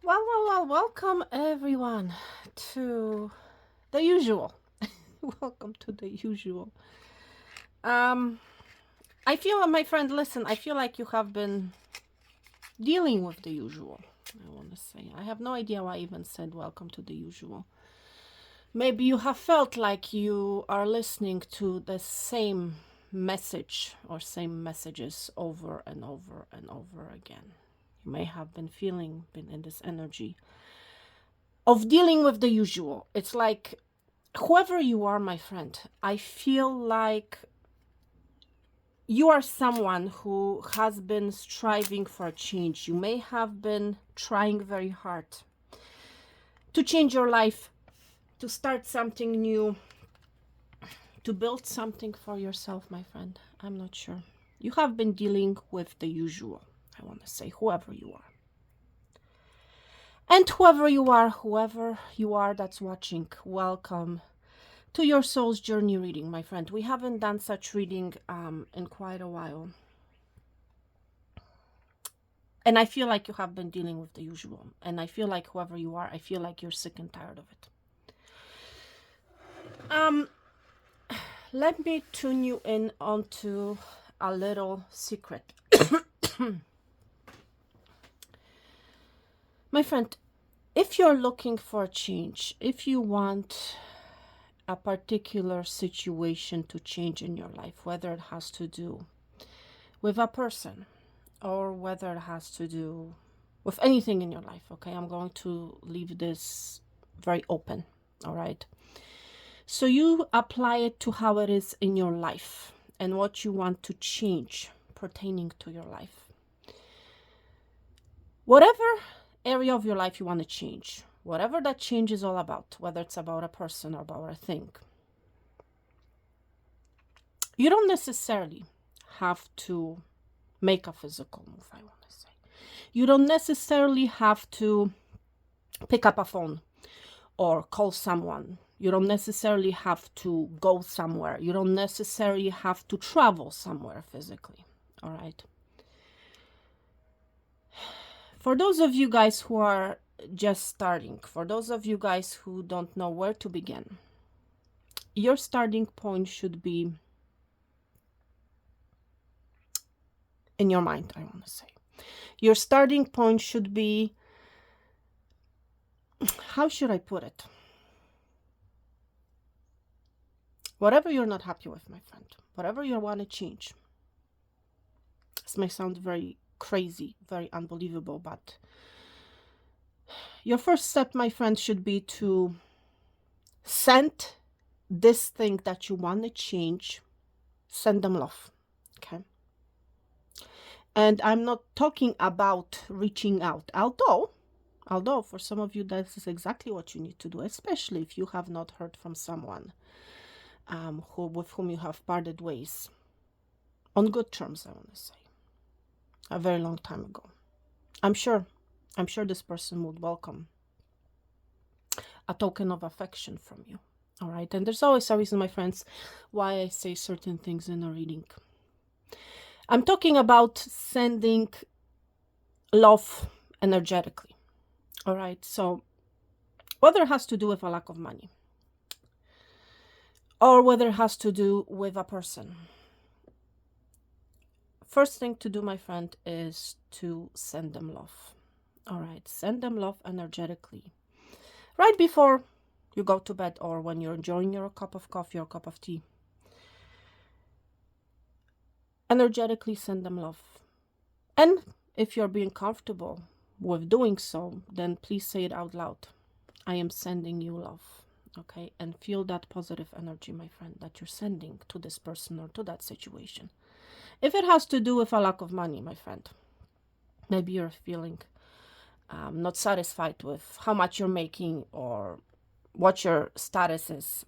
Well, welcome everyone to the usual. Welcome to the usual. Um, I feel, my friend, listen, I feel like you have been dealing with the usual. I want to say, I have no idea why I even said welcome to the usual. Maybe you have felt like you are listening to the same message or same messages over and over and over again. You may have been been in this energy of dealing with the usual. It's like, whoever you are, my friend, I feel like you are someone who has been striving for a change. You may have been trying very hard to change your life, to start something new, to build something for yourself, my friend. I'm not sure. You have been dealing with the usual, I want to say, whoever you are. And whoever you are that's watching, welcome to your soul's journey reading, my friend. We haven't done such reading in quite a while. And I feel like you have been dealing with the usual. And I feel like whoever you are, I feel like you're sick and tired of it. Let me tune you in onto a little secret. My friend, if you're looking for a change, if you want a particular situation to change in your life, whether it has to do with a person or whether it has to do with anything in your life, okay? I'm going to leave this very open, all right? So you apply it to how it is in your life and what you want to change pertaining to your life. Whatever area of your life you want to change, whatever that change is all about, whether it's about a person or about a thing, you don't necessarily have to make a physical move, I want to say. You don't necessarily have to pick up a phone or call someone. You don't necessarily have to go somewhere. You don't necessarily have to travel somewhere physically, all right? For those of you guys who are just starting, for those of you guys who don't know where to begin, your starting point should be in your mind, I want to say. Your starting point should be, how should I put it? Whatever you're not happy with, my friend, whatever you want to change. This may sound very crazy, very unbelievable, but your first step, my friend, should be to send this thing that you want to change, send them love, okay? And I'm not talking about reaching out, although for some of you, this is exactly what you need to do, especially if you have not heard from someone with whom you have parted ways on good terms, I want to say, a very long time ago. I'm sure this person would welcome a token of affection from you, all right? And there's always a reason, my friends, why I say certain things in a reading. I'm talking about sending love energetically, all right? So whether it has to do with a lack of money or whether it has to do with a person, first thing to do, my friend, is to send them love, all right? Send them love energetically right before you go to bed or when you're enjoying your cup of coffee or cup of tea. Energetically send them love. And if you're being comfortable with doing so, then please say it out loud. I am sending you love, okay? And feel that positive energy, my friend, that you're sending to this person or to that situation. If it has to do with a lack of money, my friend, maybe you're feeling not satisfied with how much you're making or what your status is.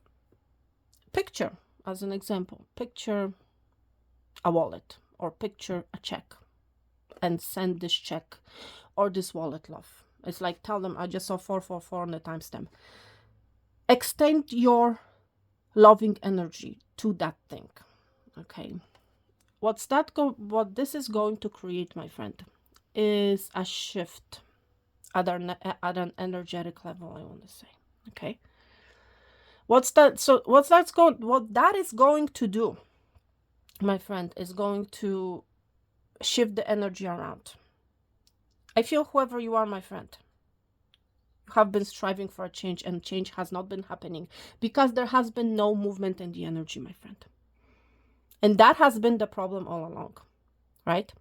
Picture, as an example, picture a wallet or picture a check and send this check or this wallet love. It's like, tell them, I just saw 444 on the timestamp. Extend your loving energy to that thing, okay? What this is going to create, my friend, is a shift at an energetic level, I want to say. Okay. What's that? So what that is going to do, my friend, is going to shift the energy around. I feel whoever you are, my friend, you have been striving for a change, and change has not been happening because there has been no movement in the energy, my friend. And that has been the problem all along, right?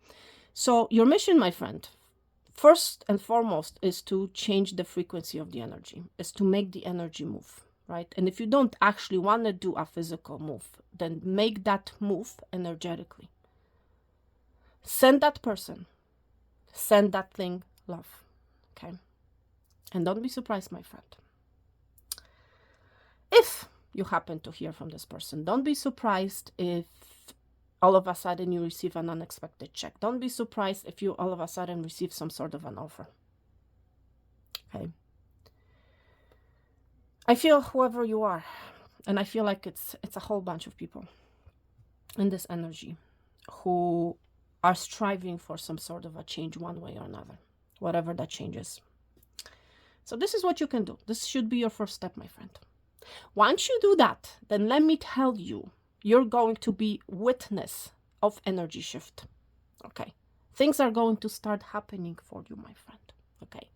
So your mission, my friend, first and foremost, is to change the frequency of the energy, is to make the energy move, right? And if you don't actually want to do a physical move, then make that move energetically. Send that person, send that thing love, okay? And don't be surprised, my friend, if you happen to hear from this person. Don't be surprised if all of a sudden you receive an unexpected check. Don't be surprised if you all of a sudden receive some sort of an offer. Okay. I feel whoever you are, and I feel like it's a whole bunch of people in this energy who are striving for some sort of a change one way or another, whatever that change is. So this is what you can do. This should be your first step, my friend. Once you do that, then let me tell you, you're going to be witness of energy shift. Okay. Things are going to start happening for you, my friend. Okay.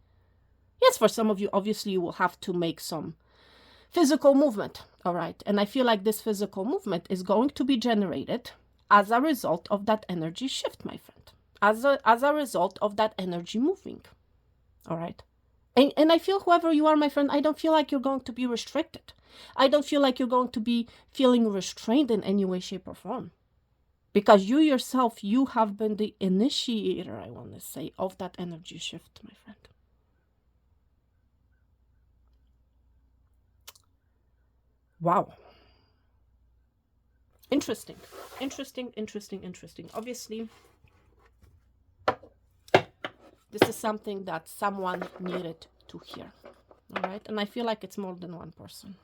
Yes, for some of you, obviously, you will have to make some physical movement. All right. And I feel like this physical movement is going to be generated as a result of that energy shift, my friend. As a result of that energy moving. All right. And I feel whoever you are, my friend, I don't feel like you're going to be restricted. I don't feel like you're going to be feeling restrained in any way, shape, or form. Because you yourself, you have been the initiator, I want to say, of that energy shift, my friend. Wow. Interesting. Interesting. Obviously, this is something that someone needed to hear. All right. And I feel like it's more than one person.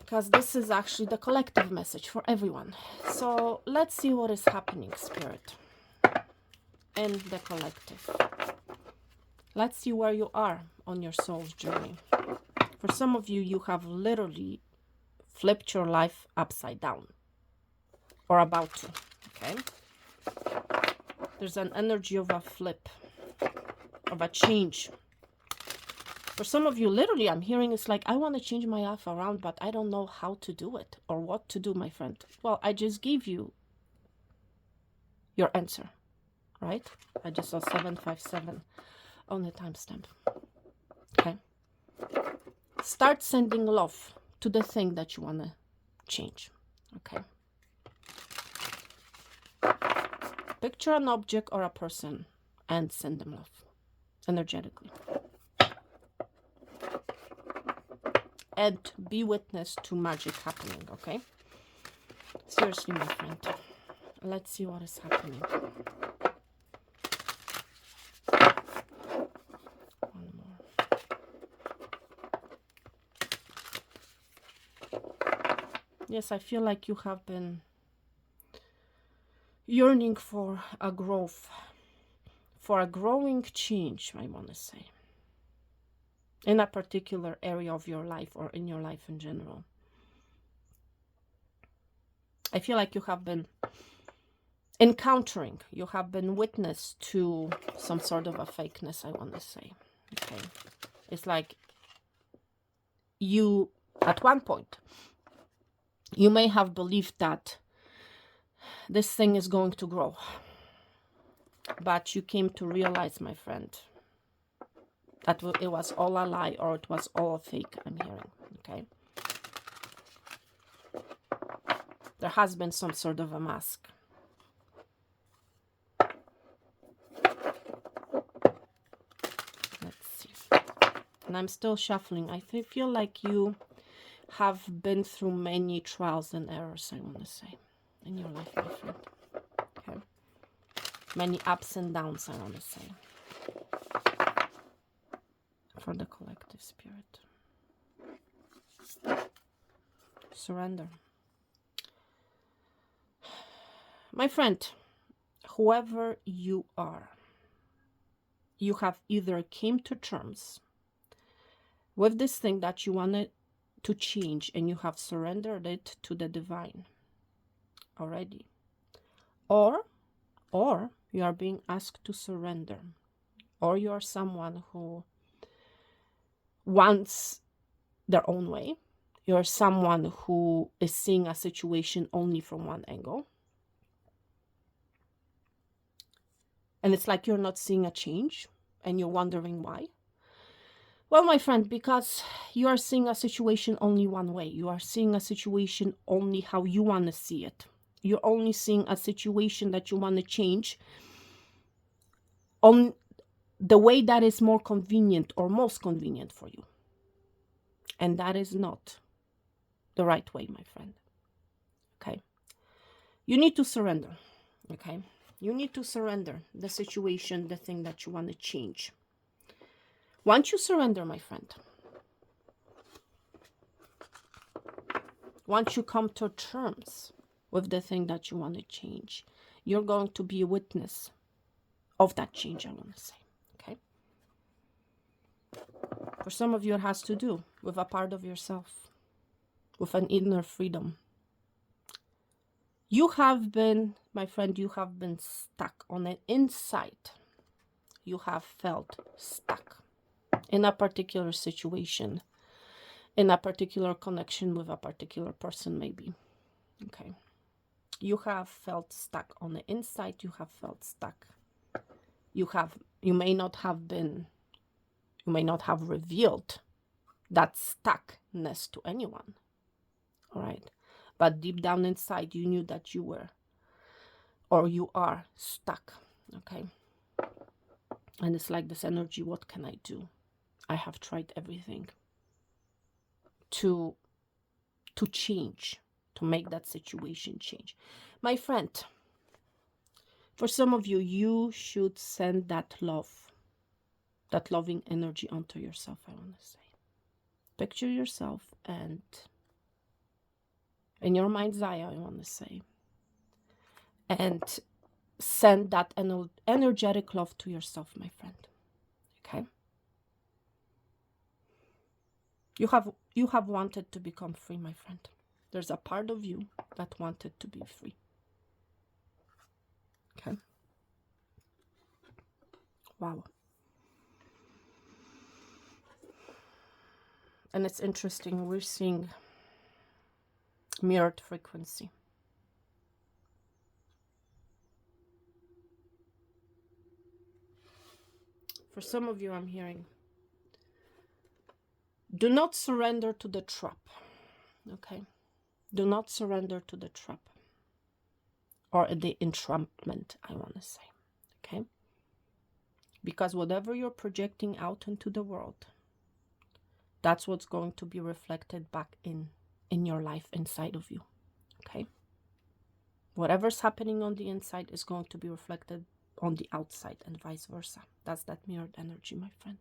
Because this is actually the collective message for everyone. So let's see what is happening, Spirit, in the collective. Let's see where you are on your soul's journey. For some of you, you have literally flipped your life upside down. Or about to, okay? There's an energy of a flip, of a change. For some of you, literally, I'm hearing it's like, I want to change my life around, but I don't know how to do it or what to do, my friend. Well, I just gave you your answer, right? I just saw 757 on the timestamp. Okay. Start sending love to the thing that you want to change. Okay. Picture an object or a person and send them love energetically. And be witness to magic happening, okay? Seriously, my friend. Let's see what is happening. One more. Yes, I feel like you have been yearning for a growth, for a growing change, I want to say, in a particular area of your life or in your life in general. I feel like you have been encountering, you have been witness to some sort of a fakeness, I want to say. Okay. It's like you, at one point, you may have believed that this thing is going to grow. But you came to realize, my friend, that it was all a lie or it was all a fake, I'm hearing, okay? There has been some sort of a mask. Let's see. And I'm still shuffling. I feel like you have been through many trials and errors, I want to say, in your life, my friend. Okay. Many ups and downs, I want to say. For the collective spirit. Surrender. My friend, whoever you are, you have either came to terms with this thing that you wanted to change and you have surrendered it to the divine already, or you are being asked to surrender, or you are someone who wants their own way. You're someone who is seeing a situation only from one angle, and it's like you're not seeing a change and you're wondering why. Well, my friend, because you are seeing a situation only one way. You are seeing a situation only how you want to see it. You're only seeing a situation that you want to change on the way that is more convenient or most convenient for you. And that is not the right way, my friend. Okay? You need to surrender. Okay? You need to surrender the situation, the thing that you want to change. Once you surrender, my friend, once you come to terms with the thing that you want to change, you're going to be a witness of that change, I want to say. Okay? For some of you, it has to do with a part of yourself, with an inner freedom. You have been, my friend, you have been stuck on an inside. You have felt stuck in a particular situation, in a particular connection with a particular person, maybe. Okay. You have felt stuck on the inside. You have felt stuck. You may not have revealed that stuckness to anyone. All right. But deep down inside, you knew that you were, or you are stuck. Okay. And it's like this energy, what can I do? I have tried everything to change, to make that situation change. My friend, for some of you, you should send that love, that loving energy onto yourself, I want to say. Picture yourself and in your mind's eye, I want to say, and send that energetic love to yourself, my friend. Okay? You have wanted to become free, my friend. There's a part of you that wanted to be free. Okay? Wow. And it's interesting, we're seeing mirrored frequency. For some of you, I'm hearing, do not surrender to the trap. Okay? Do not surrender to the trap. Or the entrampment, I want to say. Okay? Because whatever you're projecting out into the world, that's what's going to be reflected back in your life, inside of you. Okay? Whatever's happening on the inside is going to be reflected on the outside and vice versa. That's that mirrored energy, my friend.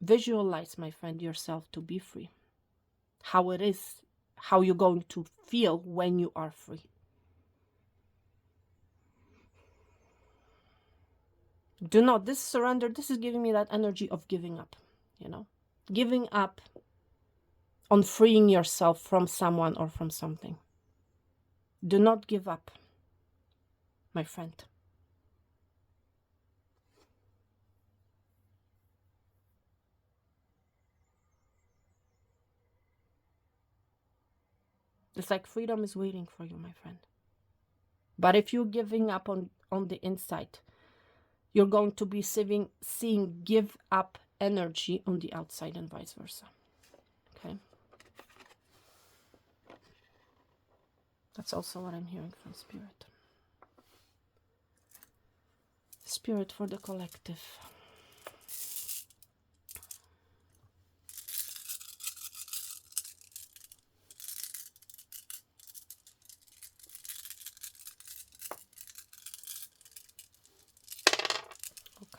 Visualize, my friend, yourself to be free. How it is, how you're going to feel when you are free. Do not, this surrender, this is giving me that energy of giving up, you know, giving up on freeing yourself from someone or from something. Do not give up, my friend. It's like freedom is waiting for you, my friend. But if you're giving up on the inside, you're going to be seeing give up energy on the outside and vice versa. Okay? That's also what I'm hearing from Spirit. Spirit for the collective.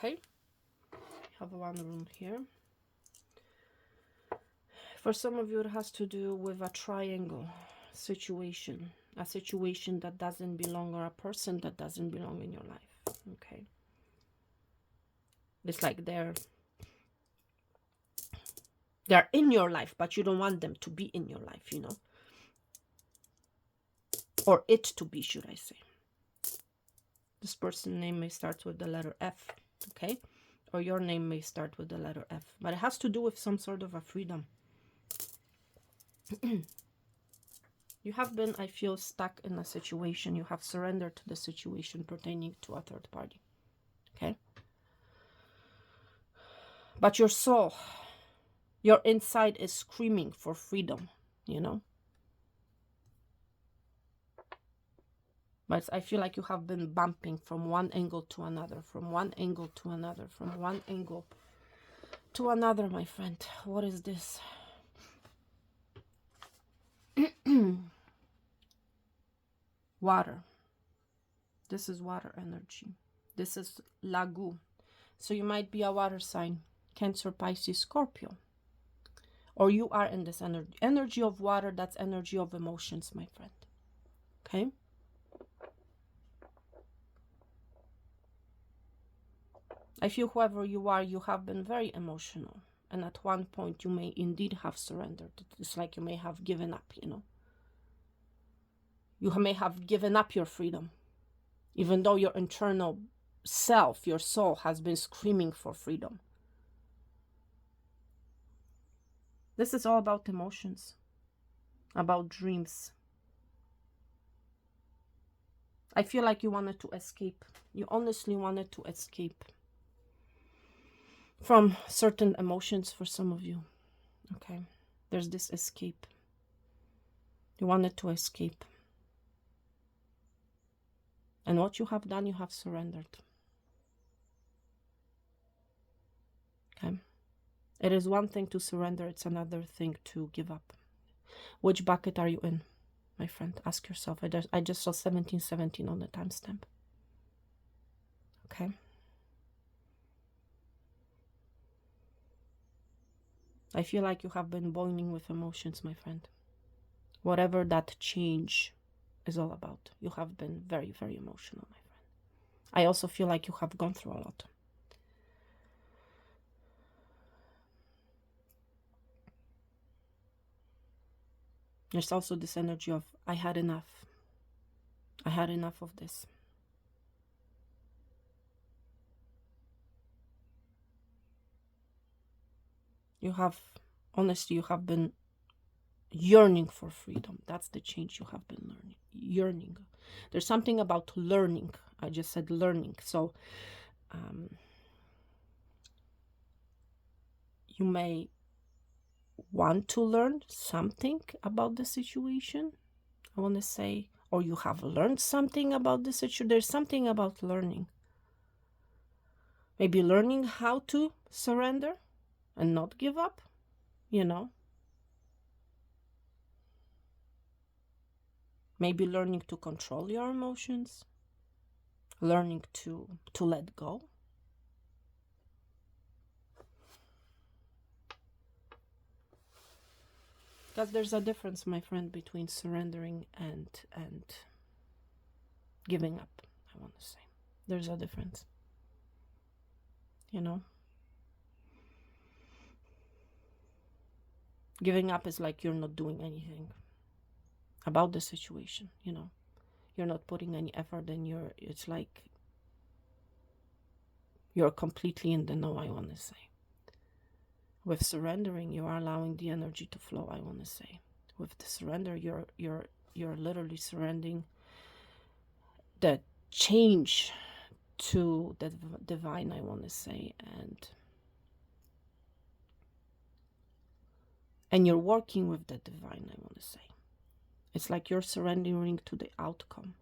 Okay, have one room here. For some of you, it has to do with a triangle situation, a situation that doesn't belong, or a person that doesn't belong in your life. Okay. It's like they're in your life, but you don't want them to be in your life, you know, or it to be, should I say. This person's name may start with the letter F, okay, or your name may start with the letter F, but it has to do with some sort of a freedom. You have been, I feel, stuck in a situation. You have surrendered to the situation pertaining to a third party, okay, but your soul, your inside is screaming for freedom, you know. But I feel like you have been bumping from one angle to another, from one angle to another, from one angle to another, my friend. What is this? Water. This is water energy. This is Lagu. So you might be a water sign, Cancer, Pisces, Scorpio. Or you are in this energy. Energy of water, that's energy of emotions, my friend. Okay? I feel whoever you are, you have been very emotional. And at one point, you may indeed have surrendered. It's like you may have given up, you know. You may have given up your freedom. Even though your internal self, your soul, has been screaming for freedom. This is all about emotions, about dreams. I feel like you wanted to escape. You honestly wanted to escape from certain emotions for some of you. Okay, there's this escape. You wanted to escape. And what you have done, you have surrendered. Okay. It is one thing to surrender, it's another thing to give up. Which bucket are you in, my friend? Ask yourself. I just saw 1717 on the timestamp. Okay. I feel like you have been boiling with emotions, my friend. Whatever that change is all about. You have been very, very emotional, my friend. I also feel like you have gone through a lot. There's also this energy of, I had enough. I had enough of this. You have, honestly, you have been yearning for freedom. That's the change you have been learning. Yearning. There's something about learning. I just said learning. So you may want to learn something about the situation, I want to say, or you have learned something about the situation. There's something about learning. Maybe learning how to surrender and not give up, you know. Maybe learning to control your emotions, learning to let go. Because there's a difference, my friend, between surrendering and giving up, I want to say. There's a difference, you know. Giving up is like you're not doing anything about the situation, you know. You're not putting any effort, and it's like you're completely in the know, I want to say. With surrendering, you are allowing the energy to flow, I want to say. With the surrender, you're literally surrendering the change to the divine, I want to say, and you're working with the divine, I want to say. It's like you're surrendering to the outcome.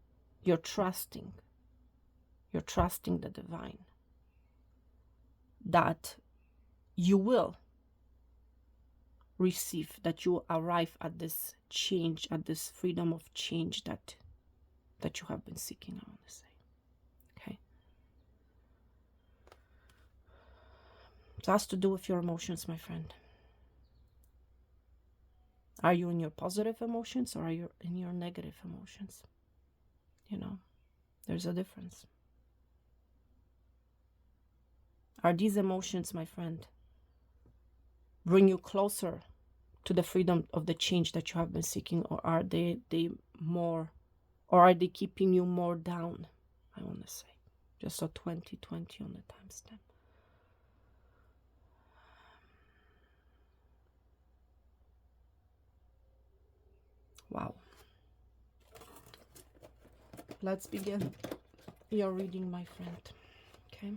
You're trusting the divine, that you will receive, that you arrive at this change, at this freedom of change that you have been seeking, I want to say. Okay. It has to do with your emotions, my friend. Are you in your positive emotions or are you in your negative emotions? You know, there's a difference. Are these emotions, my friend, bring you closer to the freedom of the change that you have been seeking, or are they more, or are they keeping you more down? I want to say just a 20/20 on the timestamp. Wow. Let's begin your reading, my friend. Okay,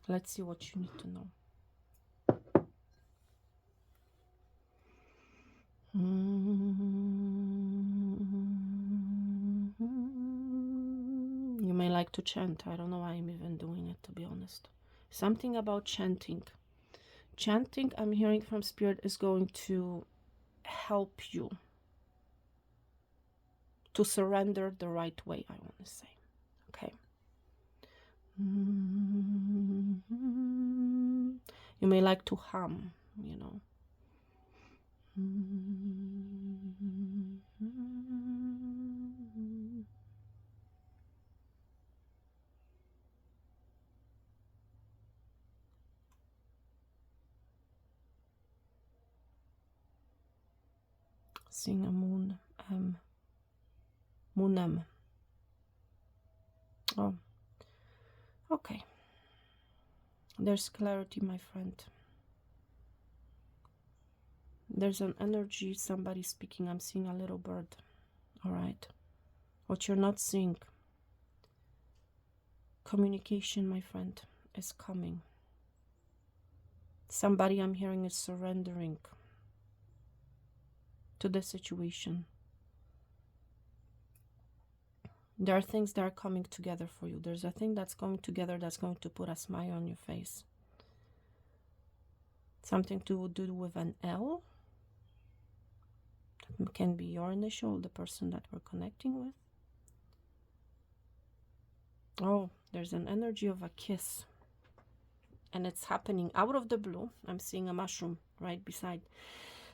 let's see what you need to know. You may like to chant. I don't know why I'm even doing it, to be honest. Something about chanting. Chanting, I'm hearing from Spirit, is going to help you to surrender the right way, I want to say. Okay. You may like to hum, you know. Sing a moon, moonem. Oh, okay. There's clarity, my friend. There's an energy, somebody speaking. I'm seeing a little bird. All right. What you're not seeing, communication, my friend, is coming. Somebody I'm hearing is surrendering to the situation. There are things that are coming together for you. There's a thing that's coming together that's going to put a smile on your face. Something to do with an L. It can be your initial, the person that we're connecting with. Oh, there's an energy of a kiss. And it's happening out of the blue. I'm seeing a mushroom right beside.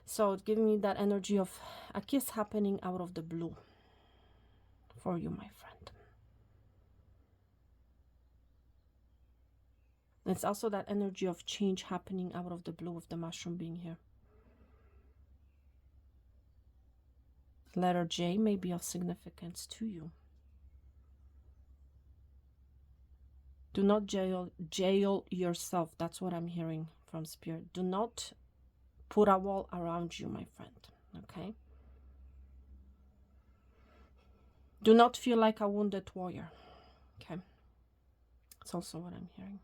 So it's giving me that energy of a kiss happening out of the blue for you, my friend. It's also that energy of change happening out of the blue with the mushroom being here. Letter J may be of significance to you. Do not jail yourself. That's what I'm hearing from Spirit. Do not put a wall around you, my friend. Okay? Do not feel like a wounded warrior. Okay? It's also what I'm hearing.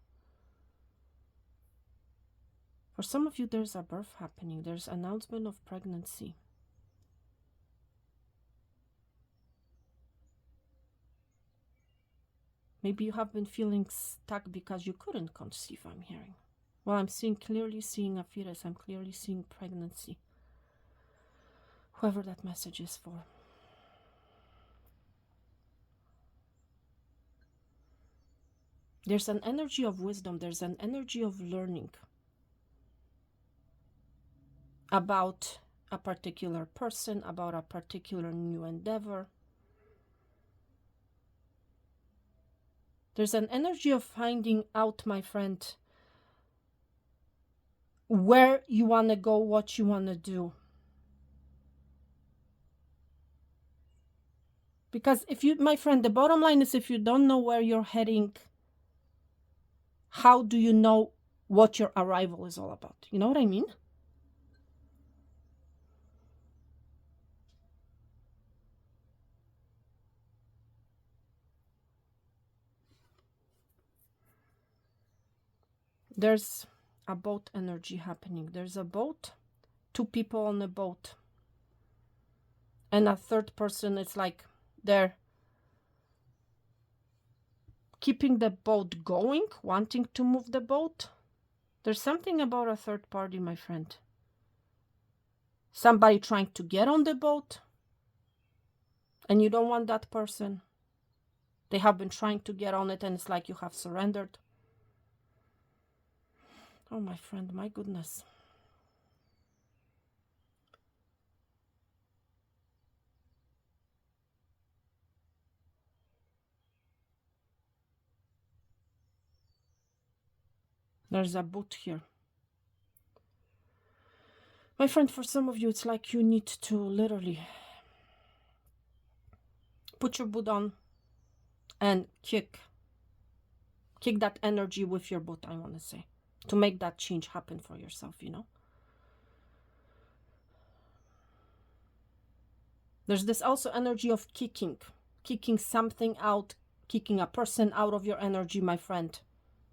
For some of you, there's a birth happening. There's announcement of pregnancy. Maybe you have been feeling stuck because you couldn't conceive, I'm hearing. Well, I'm clearly seeing a fetus. I'm clearly seeing pregnancy. Whoever that message is for. There's an energy of wisdom. There's an energy of learning about a particular person, about a particular new endeavor. There's an energy of finding out, my friend, where you want to go, what you want to do. Because if you, my friend, the bottom line is if you don't know where you're heading, how do you know what your arrival is all about? You know what I mean? There's a boat energy happening. There's a boat, two people on a boat. And a third person, it's like they're keeping the boat going, wanting to move the boat. There's something about a third party, my friend. Somebody trying to get on the boat, and you don't want that person. They have been trying to get on it, and it's like you have surrendered. Oh, my friend, my goodness. There's a boot here. My friend, for some of you, it's like you need to literally put your boot on and kick that energy with your boot, I want to say, to make that change happen for yourself, you know. There's this also energy of kicking something out, kicking a person out of your energy, my friend.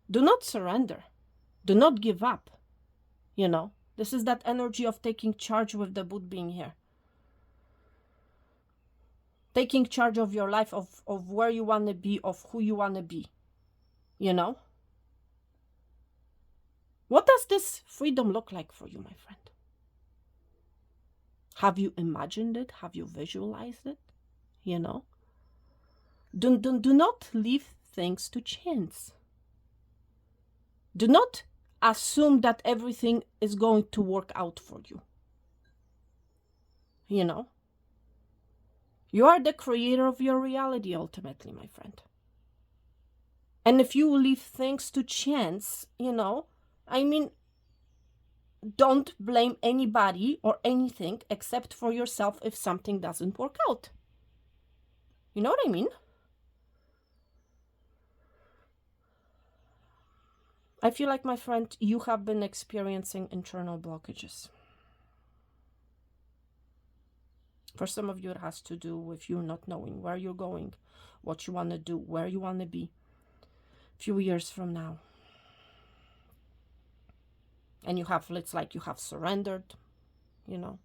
Do not surrender. Do not give up, you know. This is that energy of taking charge with the boot being here. Taking charge of your life, of where you want to be, of who you want to be, you know. What does this freedom look like for you, my friend? Have you imagined it? Have you visualized it? You know? Do not leave things to chance. Do not assume that everything is going to work out for you. You know? You are the creator of your reality, ultimately, my friend. And if you leave things to chance, you know, I mean, don't blame anybody or anything except for yourself if something doesn't work out. You know what I mean? I feel like, my friend, you have been experiencing internal blockages. For some of you, it has to do with you not knowing where you're going, what you want to do, where you want to be a few years from now. And you have, it's like you have surrendered, you know.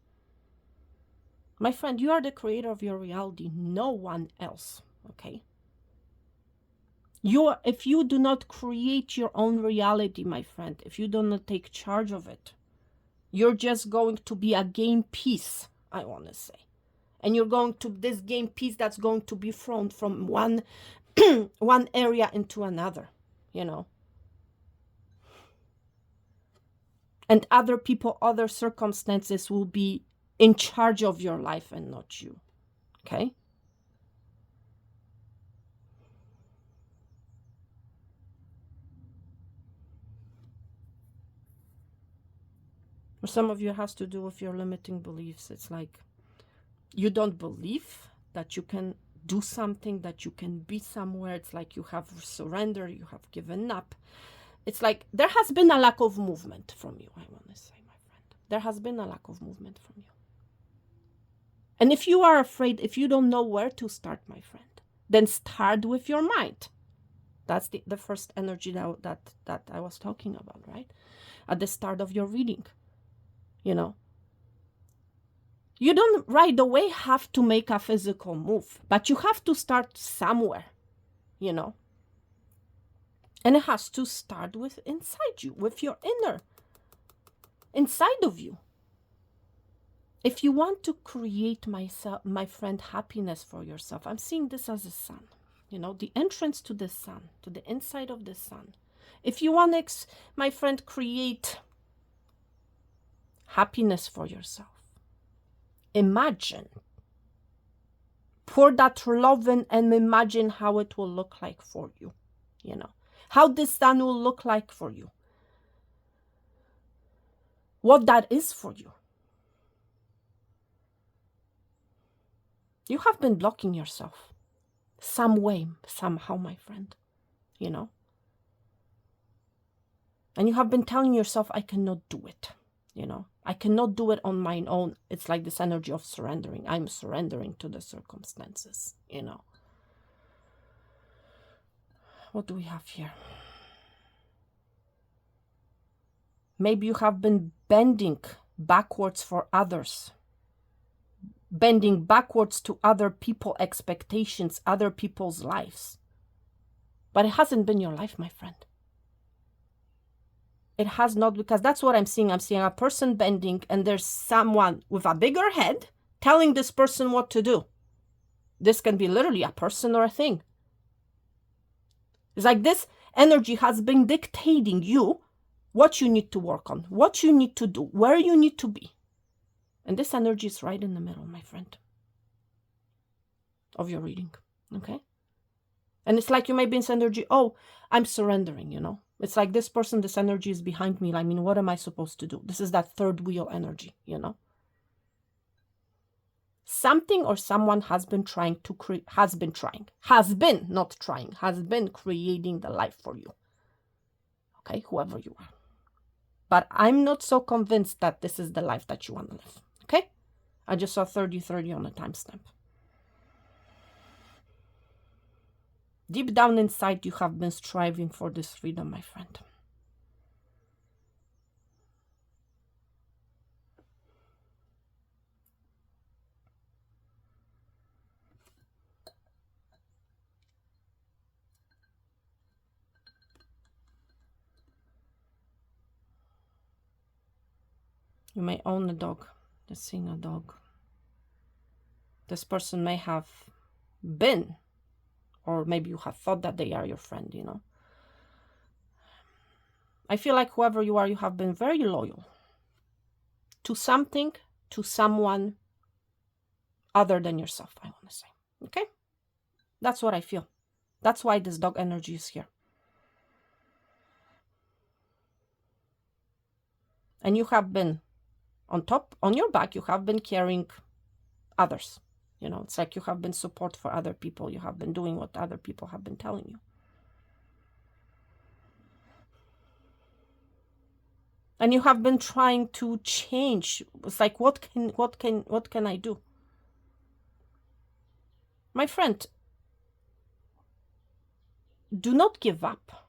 My friend, you are the creator of your reality, no one else, okay? If you do not create your own reality, my friend, if you do not take charge of it, you're just going to be a game piece, I want to say. And you're going to, this game piece that's going to be thrown from one area into another, you know. And other people, other circumstances will be in charge of your life and not you. Okay? For some of you, it has to do with your limiting beliefs. It's like you don't believe that you can do something, that you can be somewhere. It's like you have surrendered, you have given up. It's like there has been a lack of movement from you, I want to say, my friend. There has been a lack of movement from you. And if you are afraid, if you don't know where to start, my friend, then start with your mind. That's the first energy that I was talking about, right? At the start of your reading, you know. You don't right away have to make a physical move, but you have to start somewhere, you know. And it has to start with inside you, with your inner, inside of you. If you want to create, my friend, happiness for yourself, I'm seeing this as a sun, you know, the entrance to the sun, to the inside of the sun. If you want to, my friend, create happiness for yourself, imagine, pour that love in and imagine how it will look like for you, you know, how the sun will look like for you, what that is for you. You have been blocking yourself some way, somehow, my friend, you know. And you have been telling yourself, I cannot do it, you know. I cannot do it on my own. It's like this energy of surrendering. I'm surrendering to the circumstances, you know. What do we have here? Maybe you have been bending backwards for others. Bending backwards to other people's expectations, other people's lives. But it hasn't been your life, my friend. It has not, because that's what I'm seeing. I'm seeing a person bending and there's someone with a bigger head telling this person what to do. This can be literally a person or a thing. It's like this energy has been dictating you what you need to work on, what you need to do, where you need to be. And this energy is right in the middle, my friend, of your reading, okay? And it's like you may be in this energy, oh, I'm surrendering, you know. It's like this person, this energy is behind me. I mean, what am I supposed to do? This is that third wheel energy, you know. Something or someone has been trying to create, has been creating the life for you. Okay, whoever you are. But I'm not so convinced that this is the life that you want to live. Okay? I just saw 30-30 on a timestamp. Deep down inside, you have been striving for this freedom, my friend. You may own a dog. Just seeing a dog. This person may have been, or maybe you have thought that they are your friend, you know. I feel like whoever you are, you have been very loyal to something, to someone other than yourself, I want to say. Okay? That's what I feel. That's why this dog energy is here. And you have been on your back, you have been carrying others. You know, it's like you have been support for other people. You have been doing what other people have been telling you. And you have been trying to change. It's like, what can I do? My friend, do not give up.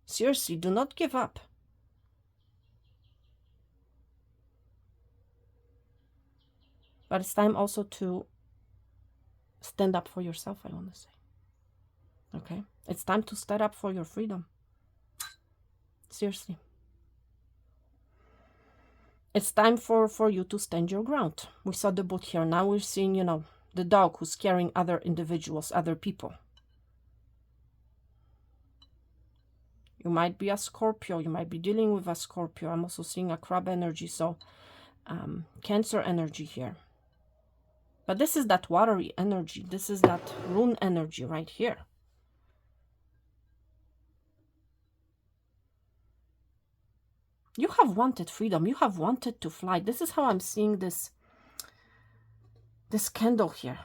Seriously, do not give up. But it's time also to stand up for yourself, I want to say. Okay? It's time to stand up for your freedom. Seriously. It's time for you to stand your ground. We saw the boat here. Now we're seeing, you know, the dog who's carrying other individuals, other people. You might be a Scorpio. You might be dealing with a Scorpio. I'm also seeing a crab energy. So Cancer energy here. But this is that watery energy. This is that rune energy right here. You have wanted freedom. You have wanted to fly. This is how I'm seeing this candle here.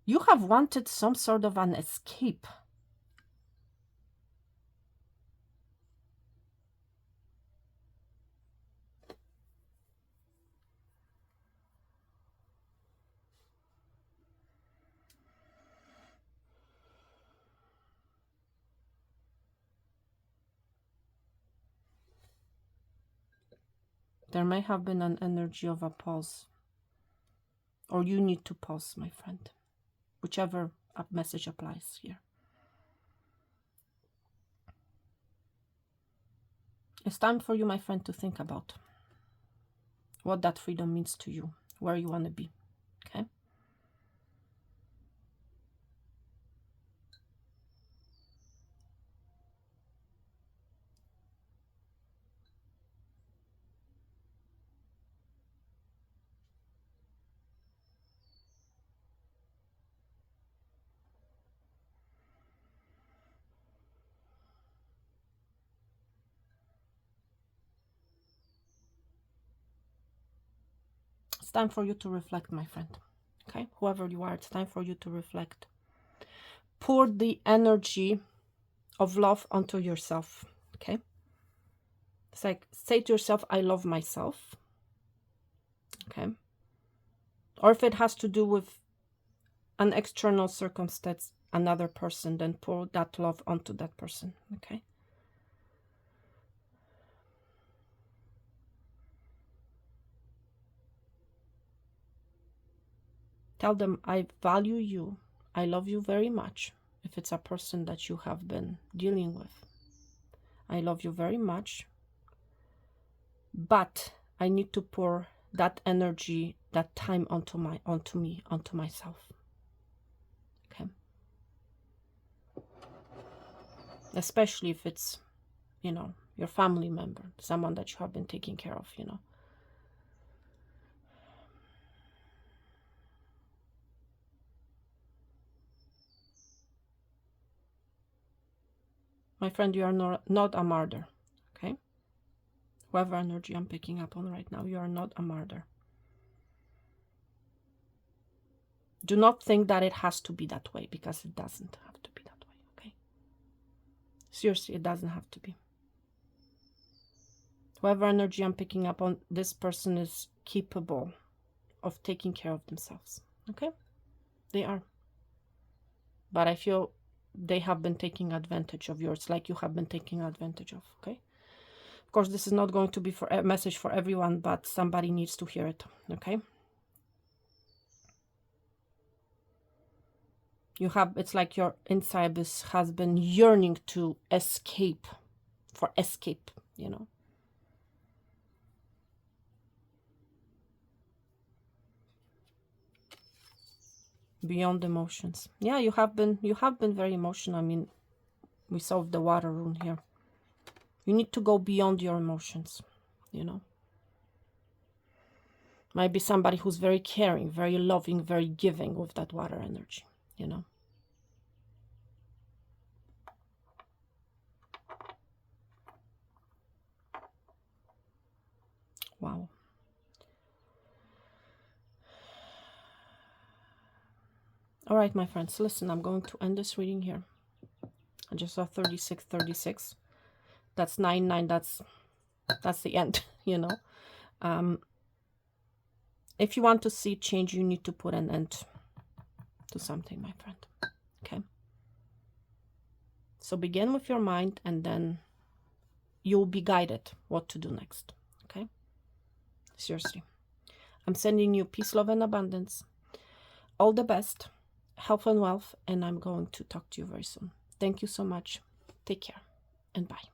You have wanted some sort of an escape. There may have been an energy of a pause. Or you need to pause, my friend. Whichever message applies here. It's time for you, my friend, to think about what that freedom means to you, where you want to be, okay? It's time for you to reflect, my friend, okay? Whoever you are, it's time for you to reflect. Pour the energy of love onto yourself, okay? It's like, say to yourself, I love myself, okay? Or if it has to do with an external circumstance, another person, then pour that love onto that person, okay? Tell them, I value you. I love you very much. If it's a person that you have been dealing with, I love you very much. But I need to pour that energy, that time onto me, onto myself. Okay. Especially if it's, you know, your family member, someone that you have been taking care of, you know. My friend, you are not a martyr, okay? Whoever energy I'm picking up on right now, you are not a martyr. Do not think that it has to be that way, because it doesn't have to be that way, okay? Seriously, it doesn't have to be. Whoever energy I'm picking up on, this person is capable of taking care of themselves, okay? They are. But I feel they have been taking advantage of yours, like you have been taking advantage of, okay? Of course, this is not going to be for a message for everyone, but somebody needs to hear it, okay? You have, it's like your inside has been yearning to escape, for escape, you know. Beyond emotions. Yeah, you have been very emotional. I mean, we solved the water rune here. You need to go beyond your emotions, you know. Might be somebody who's very caring, very loving, very giving with that water energy, you know. Wow. All right, my friends, listen, I'm going to end this reading here. I just saw 3636. That's 99. That's the end, you know. If you want to see change, you need to put an end to something, my friend. Okay? So begin with your mind, and then you'll be guided what to do next. Okay? Seriously. I'm sending you peace, love, and abundance. All the best, health and wealth, and I'm going to talk to you very soon. Thank you so much. Take care, and bye.